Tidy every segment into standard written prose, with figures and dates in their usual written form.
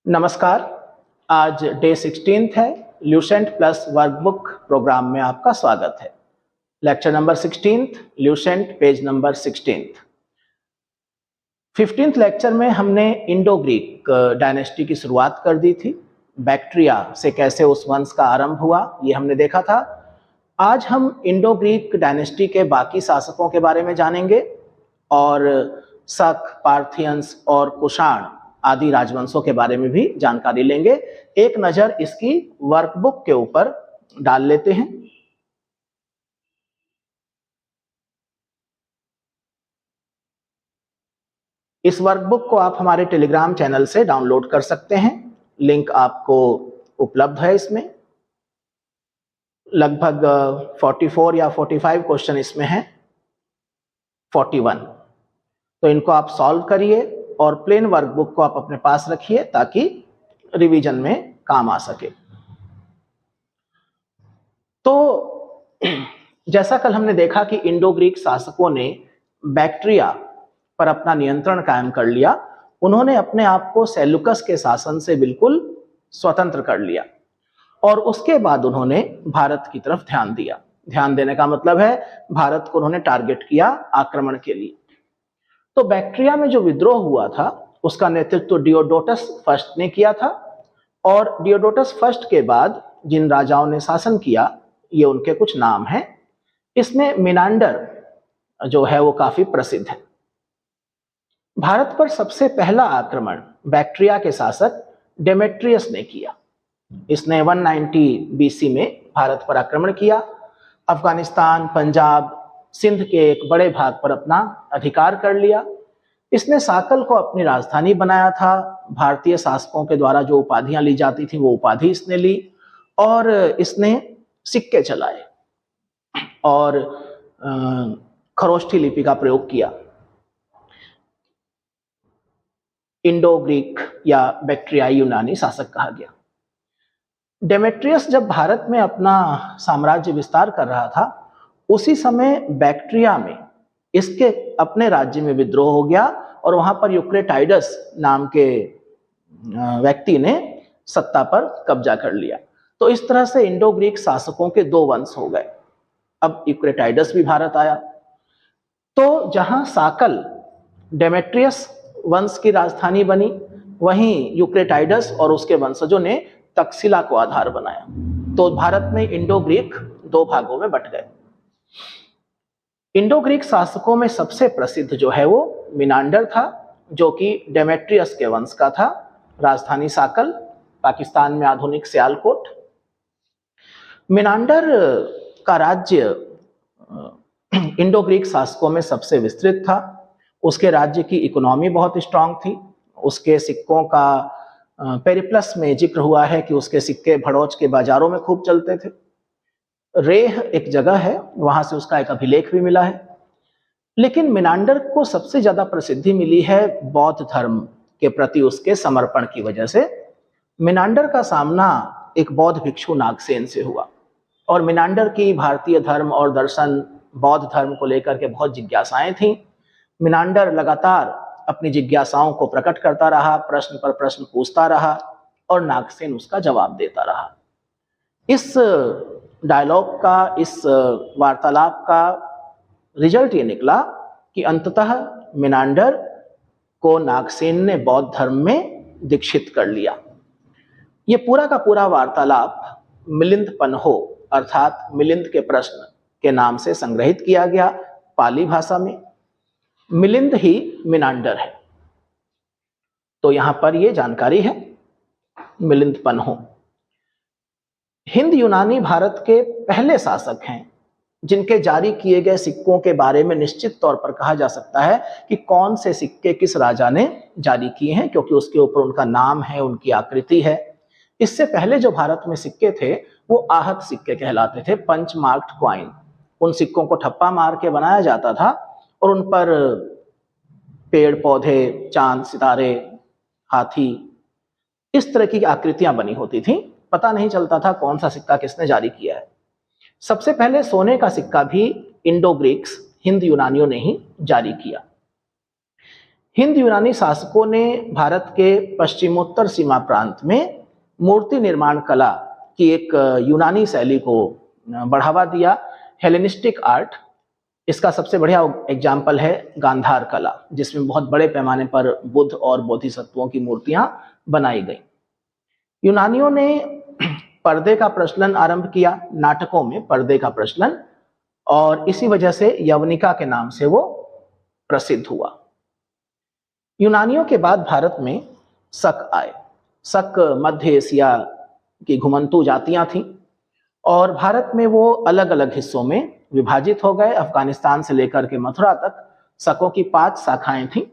नमस्कार। आज डे 16 है। ल्यूसेंट प्लस वर्कबुक प्रोग्राम में आपका स्वागत है। Lecture number 16, Lucent, page number 16। 15th lecture में हमने इंडो ग्रीक डायनेस्टी की शुरुआत कर दी थी। बैक्ट्रिया से कैसे उस वंश का आरंभ हुआ ये हमने देखा था। आज हम इंडो ग्रीक डायनेस्टी के बाकी शासकों के बारे में जानेंगे और शक, पार्थियंस और कुषाण आदि राजवंशों के बारे में भी जानकारी लेंगे। एक नजर इसकी वर्कबुक के ऊपर डाल लेते हैं। इस वर्कबुक को आप हमारे टेलीग्राम चैनल से डाउनलोड कर सकते हैं। लिंक आपको उपलब्ध है। इसमें लगभग 44 या 45 क्वेश्चन इसमें हैं, 41। तो इनको आप सॉल्व करिए और प्लेन वर्कबुक को आप अपने पास रखिए ताकि रिवीजन में काम आ सके। तो जैसा कल हमने देखा कि इंडो ग्रीक शासकों ने बैक्ट्रिया पर अपना नियंत्रण कायम कर लिया। उन्होंने अपने आप को सेल्यूकस के शासन से बिल्कुल स्वतंत्र कर लिया और उसके बाद उन्होंने भारत की तरफ ध्यान दिया। ध्यान देने का मतलब है भारत को उन्होंने टारगेट किया आक्रमण के लिए। तो बैक्ट्रिया में जो विद्रोह हुआ था उसका नेतृत्व डियोडोटस फर्स्ट ने किया था और डियोडोटस फर्स्ट के बाद जिन राजाओं ने शासन किया ये उनके कुछ नाम हैं। इसमें मिनांडर जो है वो काफी प्रसिद्ध है। भारत पर सबसे पहला आक्रमण बैक्ट्रिया के शासक डेमेट्रियस ने किया। इसने 190 बीसी में भारत पर आक्रमण किया। अफगानिस्तान, पंजाब, सिंध के एक बड़े भाग पर अपना अधिकार कर लिया। इसने साकल को अपनी राजधानी बनाया था। भारतीय शासकों के द्वारा जो उपाधियां ली जाती थी वो उपाधि इसने ली और इसने सिक्के चलाए और खरोष्ठी लिपि का प्रयोग किया। इंडो ग्रीक या बैक्ट्रियाई यूनानी शासक कहा गया। डेमेट्रियस जब भारत में अपना साम्राज्य विस्तार कर रहा था उसी समय बैक्ट्रिया में इसके अपने राज्य में विद्रोह हो गया और वहां पर यूक्रेटाइडस नाम के व्यक्ति ने सत्ता पर कब्जा कर लिया। तो इस तरह से इंडो ग्रीक शासकों के दो वंश हो गए। अब यूक्रेटाइडस भी भारत आया। तो जहां साकल डेमेट्रियस वंश की राजधानी बनी वहीं यूक्रेटाइडस और उसके वंशजों ने तक्षशिला को आधार बनाया। तो भारत में इंडो ग्रीक दो भागों में बट गए। इंडो ग्रीक शासकों में सबसे प्रसिद्ध जो है वो मिनांडर था जो कि डेमेट्रियस के वंश का था। राजधानी साकल, पाकिस्तान में आधुनिक सियालकोट। मिनांडर का राज्य इंडो ग्रीक शासकों में सबसे विस्तृत था। उसके राज्य की इकोनॉमी बहुत स्ट्रांग थी। उसके सिक्कों का पेरिप्लस में जिक्र हुआ है कि उसके सिक्के भड़ोच के बाजारों में खूब चलते थे। रेह एक जगह है, वहां से उसका एक अभिलेख भी मिला है। लेकिन मिनांडर को सबसे ज्यादा प्रसिद्धि मिली है बौद्ध धर्म के प्रति उसके समर्पण की वजह से। मिनांडर का सामना एक बौद्ध भिक्षु नागसेन से हुआ और मिनांडर की भारतीय धर्म और दर्शन, बौद्ध धर्म को लेकर के बहुत जिज्ञासाएं थीं। मिनांडर लगातार अपनी जिज्ञासाओं को प्रकट करता रहा, प्रश्न पर प्रश्न पूछता रहा और नागसेन उसका जवाब देता रहा। इस डायलॉग का, इस वार्तालाप का रिजल्ट ये निकला कि अंततः मिनांडर को नागसेन ने बौद्ध धर्म में दीक्षित कर लिया। ये पूरा का पूरा वार्तालाप मिलिंद पन्हो अर्थात मिलिंद के प्रश्न के नाम से संग्रहित किया गया पाली भाषा में। मिलिंद ही मिनांडर है। तो यहां पर ये जानकारी है मिलिंद पन्हो। हिंद यूनानी भारत के पहले शासक हैं जिनके जारी किए गए सिक्कों के बारे में निश्चित तौर पर कहा जा सकता है कि कौन से सिक्के किस राजा ने जारी किए हैं, क्योंकि उसके ऊपर उनका नाम है, उनकी आकृति है। इससे पहले जो भारत में सिक्के थे वो आहत सिक्के कहलाते थे, पंच मार्क्ड क्वाइन। उन सिक्कों को ठप्पा मार के बनाया जाता था और उन पर पेड़ पौधे, चांद, सितारे, हाथी, इस तरह की आकृतियां बनी होती थी। पता नहीं चलता था कौन सा सिक्का किसने जारी किया है। सबसे पहले सोने का सिक्का भी इंडो ग्रीक्स, हिंद यूनानियों ने ही जारी किया। हिंद यूनानी शासकों ने भारत के पश्चिमोत्तर सीमा प्रांत में मूर्ति निर्माण कला की एक यूनानी शैली को बढ़ावा दिया, हेलेनिस्टिक आर्ट। इसका सबसे बढ़िया एग्जाम्पल है गांधार कला, जिसमें बहुत बड़े पैमाने पर बुद्ध और बोधिसत्वों की मूर्तियां बनाई गई। यूनानियों ने पर्दे का प्रचलन आरंभ किया, नाटकों में पर्दे का प्रचलन, और इसी वजह से यवनिका के नाम से वो प्रसिद्ध हुआ। यूनानियों के बाद भारत में शक आए। शक मध्य एशिया की घुमंतू जातियां थीं और भारत में वो अलग अलग हिस्सों में विभाजित हो गए। अफगानिस्तान से लेकर के मथुरा तक शकों की 5 शाखाएं थीं।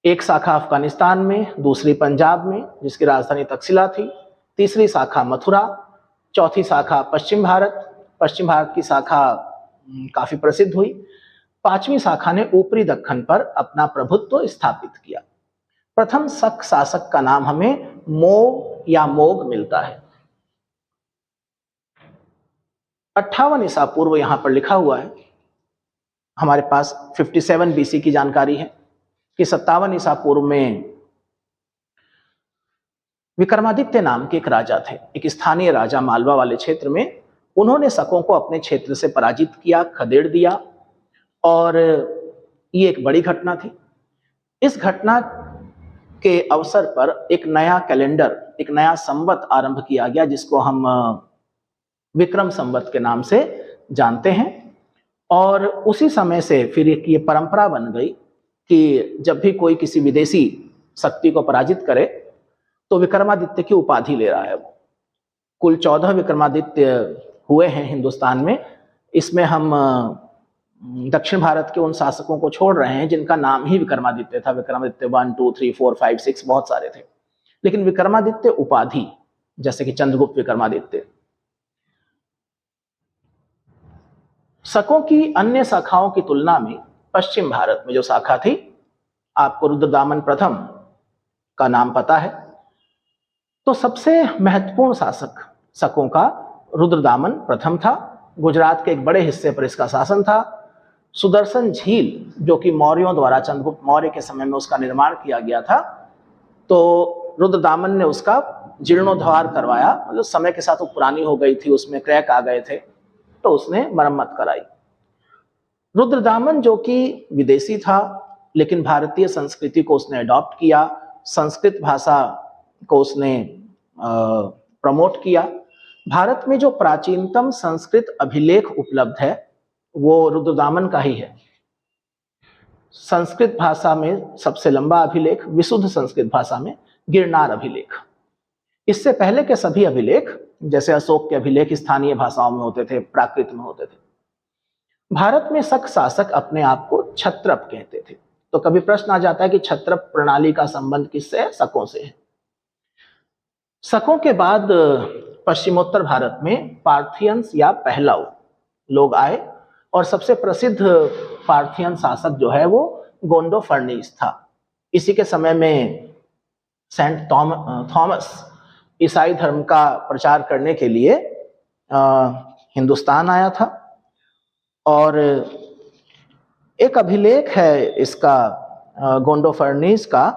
एक शाखा अफगानिस्तान में, दूसरी पंजाब में जिसकी राजधानी तक्षशिला थी, तीसरी शाखा मथुरा, चौथी शाखा पश्चिम भारत की शाखा काफी प्रसिद्ध हुई, 5वीं शाखा ने ऊपरी दक्कन पर अपना प्रभुत्व स्थापित किया। प्रथम शक शासक का नाम हमें मो या मोग मिलता है। 58 ईसा पूर्व यहां पर लिखा हुआ है। हमारे पास 57 बीसी की जानकारी है कि 57 ईसा पूर्व में विक्रमादित्य नाम के एक राजा थे, एक स्थानीय राजा मालवा वाले क्षेत्र में। उन्होंने शकों को अपने क्षेत्र से पराजित किया, खदेड़ दिया, और ये एक बड़ी घटना थी। इस घटना के अवसर पर एक नया कैलेंडर, एक नया संवत आरंभ किया गया, जिसको हम विक्रम संवत के नाम से जानते हैं। और उसी समय से फिर एक ये परंपरा बन गई कि जब भी कोई किसी विदेशी शक्ति को पराजित करे तो विक्रमादित्य की उपाधि ले रहा है वो। कुल 14 विक्रमादित्य हुए हैं हिंदुस्तान में। इसमें हम दक्षिण भारत के उन शासकों को छोड़ रहे हैं जिनका नाम ही विक्रमादित्य था। विक्रमादित्य 1, 2, 3, 4, 5, 6 बहुत सारे थे, लेकिन विक्रमादित्य उपाधि, जैसे कि चंद्रगुप्त विक्रमादित्य। शकों की अन्य शाखाओं की तुलना में पश्चिम भारत में जो शाखा थी, आपको रुद्रदामन प्रथम का नाम पता है, तो सबसे महत्वपूर्ण शासक शकों का रुद्रदामन प्रथम था। गुजरात के एक बड़े हिस्से पर इसका शासन था। सुदर्शन झील, जो कि मौर्यों द्वारा, चंद्रगुप्त मौर्य के समय में उसका निर्माण किया गया था, तो रुद्रदामन ने उसका जीर्णोद्धार करवाया। मतलब समय के साथ वो पुरानी हो गई थी, उसमें क्रैक आ गए थे, तो उसने मरम्मत कराई। रुद्रदामन जो कि विदेशी था, लेकिन भारतीय संस्कृति को उसने अडॉप्ट किया, संस्कृत भाषा को उसने प्रमोट किया। भारत में जो प्राचीनतम संस्कृत अभिलेख उपलब्ध है वो रुद्रदामन का ही है। संस्कृत भाषा में सबसे लंबा अभिलेख, विशुद्ध संस्कृत भाषा में गिरनार अभिलेख। इससे पहले के सभी अभिलेख, जैसे अशोक के अभिलेख, स्थानीय भाषाओं में होते थे, प्राकृत में होते थे। भारत में शक शासक अपने आप को क्षत्रप कहते थे। तो कभी प्रश्न आ जाता है कि क्षत्रप प्रणाली का संबंध किससे है? शकों से है। शकों के बाद पश्चिमोत्तर भारत में पार्थियंस या पहलव लोग आए, और सबसे प्रसिद्ध पार्थियन शासक जो है वो गोंडोफर्निस था। इसी के समय में सेंट थॉमस ईसाई धर्म का प्रचार करने के लिए हिंदुस्तान आया था। और एक अभिलेख है इसका, गोंडोफर्निस का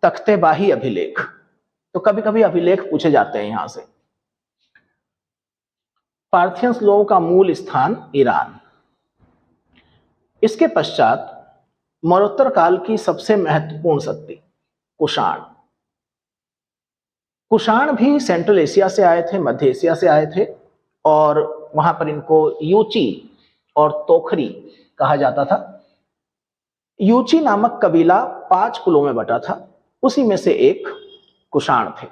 तख्तेबाही अभिलेख। तो कभी कभी अभिलेख पूछे जाते हैं यहां से। पार्थियंस लोगों का मूल स्थान ईरान। इसके पश्चात मरणोत्तर काल की सबसे महत्वपूर्ण शक्ति कुषाण। कुषाण भी सेंट्रल एशिया से आए थे, मध्य एशिया से आए थे, और वहां पर इनको यूची और तोखरी कहा जाता था। यूची नामक कबीला 5 कुलों में बटा था, उसी में से एक कुषाण थे।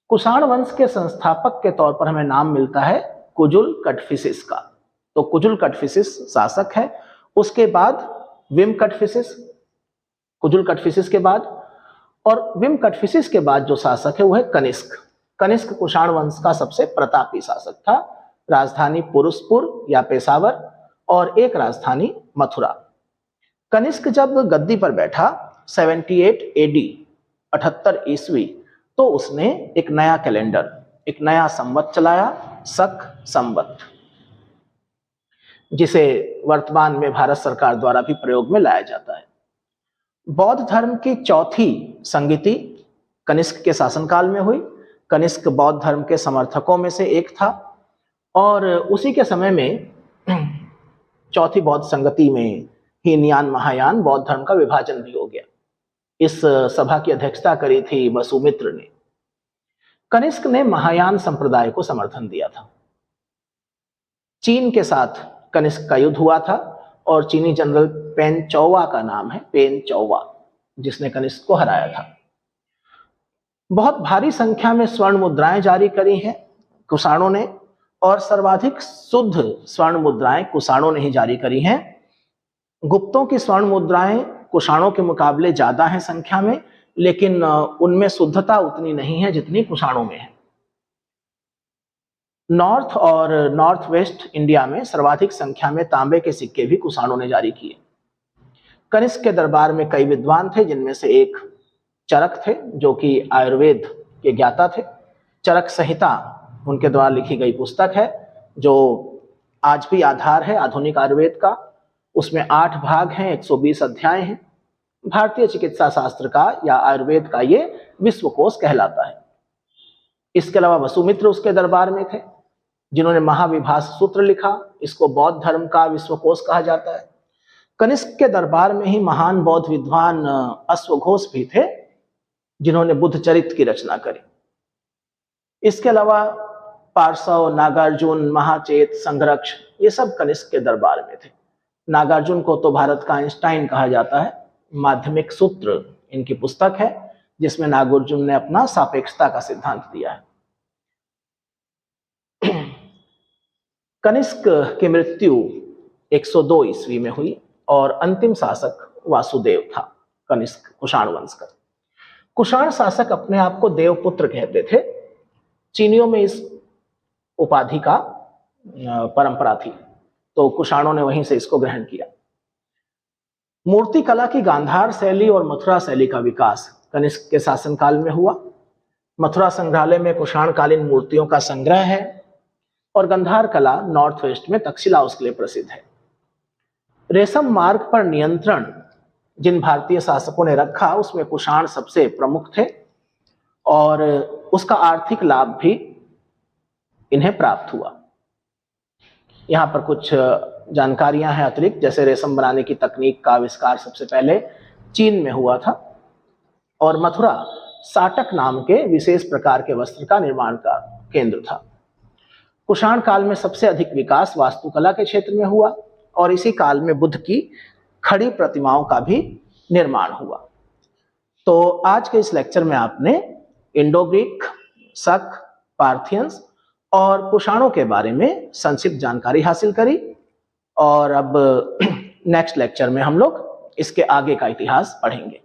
कुषाण वंश के संस्थापक के तौर पर हमें नाम मिलता है कुजुल कटफिसिस का। तो कुजुल कटफिसिस शासक है, उसके बाद विम कटफिसिस, कुजुल कटफिसिस के बाद, और विम कटफिसिस के बाद जो शासक है वो है कनिष्क। कनिष्क कुषाण वंश का सबसे प्रतापी शासक था। राजधानी पुरुषपुर या पेशावर और एक राजधानी मथुरा। कनिष्क जब गद्दी पर बैठा 78 एडी 78 ईस्वी, तो उसने एक नया कैलेंडर, एक नया संवत चलाया, शक संवत, जिसे वर्तमान में भारत सरकार द्वारा भी प्रयोग में लाया जाता है। बौद्ध धर्म की चौथी संगीति कनिष्क के शासनकाल में हुई। कनिष्क बौद्ध धर्म के समर्थकों में से एक था और उसी के समय में चौथी बौद्ध संगति में हीनयान महायान बौद्ध धर्म का विभाजन भी हो गया। इस सभा की अध्यक्षता करी थी वसुमित्र ने। कनिष्क ने महायान संप्रदाय को समर्थन दिया था। चीन के साथ कनिष्क का युद्ध हुआ था और चीनी जनरल पेन चौवा का नाम है, पेन चौवा, जिसने कनिष्क को हराया था। बहुत भारी संख्या में स्वर्ण मुद्राएं जारी करी हैं कुषाणों ने और सर्वाधिक शुद्ध स्वर्ण मुद्राएं कुषाणों ने ही जारी करी हैं। गुप्तों की स्वर्ण मुद्राएं कुषाणों के मुकाबले ज्यादा हैं संख्या में, लेकिन उनमें शुद्धता उतनी नहीं है जितनी कुषाणों में है। नॉर्थ और नॉर्थ वेस्ट इंडिया में सर्वाधिक संख्या में तांबे के सिक्के भी कुषाणों ने जारी किए। कनिष्क के दरबार में कई विद्वान थे, जिनमें से एक चरक थे जो कि आयुर्वेद के ज्ञाता थे। चरक संहिता उनके द्वारा लिखी गई पुस्तक है जो आज भी आधार है आधुनिक आयुर्वेद का। उसमें 8 भाग हैं, 120 अध्याय हैं। भारतीय चिकित्सा शास्त्र का या आयुर्वेद का ये विश्वकोश कहलाता है। इसके अलावा वसुमित्र उसके दरबार में थे जिन्होंने महाविभास सूत्र लिखा। इसको बौद्ध धर्म का विश्वकोश कहा जाता है। कनिष्क के दरबार में ही महान बौद्ध विद्वान अश्वघोष भी थे जिन्होंने बुद्ध चरित की रचना करी। इसके अलावा पार्श्व, नागार्जुन, महाचेत, संघरक्ष, ये सब कनिष्क के दरबार में थे। नागार्जुन को तो भारत का आइंस्टाइन कहा जाता है। माध्यमिक सूत्र इनकी पुस्तक है जिसमें नागार्जुन ने अपना सापेक्षता का सिद्धांत दिया है। कनिष्क की मृत्यु 102 ईस्वी में हुई और अंतिम शासक वासुदेव था कनिष्क कुषाण वंश का। कुषाण शासक अपने आप को देवपुत्र कहते थे। चीनियों में इस उपाधि का परंपरा थी, तो कुषाणों ने वहीं से इसको ग्रहण किया। मूर्ति कला की गांधार शैली और मथुरा शैली का विकास कनिष्क के शासनकाल में हुआ। मथुरा संग्रहालय में कुषाणकालीन मूर्तियों का संग्रह है और गांधार कला नॉर्थ वेस्ट में तक्षशिला उसके लिए प्रसिद्ध है। रेशम मार्ग पर नियंत्रण जिन भारतीय शासकों ने रखा उसमें कुषाण सबसे प्रमुख थे और उसका आर्थिक लाभ भी इन्हें प्राप्त हुआ। यहाँ पर कुछ जानकारियां हैं अतिरिक्त, जैसे रेशम बनाने की तकनीक का आविष्कार सबसे पहले चीन में हुआ था और मथुरा साटक नाम के विशेष प्रकार के वस्त्र का निर्माण का केंद्र था। कुषाण काल में सबसे अधिक विकास वास्तुकला के क्षेत्र में हुआ और इसी काल में बुद्ध की खड़ी प्रतिमाओं का भी निर्माण हुआ। तो आज के इस लेक्चर में आपने इंडो ग्रीक, शक, पार्थियंस और कुषाणों के बारे में संक्षिप्त जानकारी हासिल करी और अब नेक्स्ट लेक्चर में हम लोग इसके आगे का इतिहास पढ़ेंगे।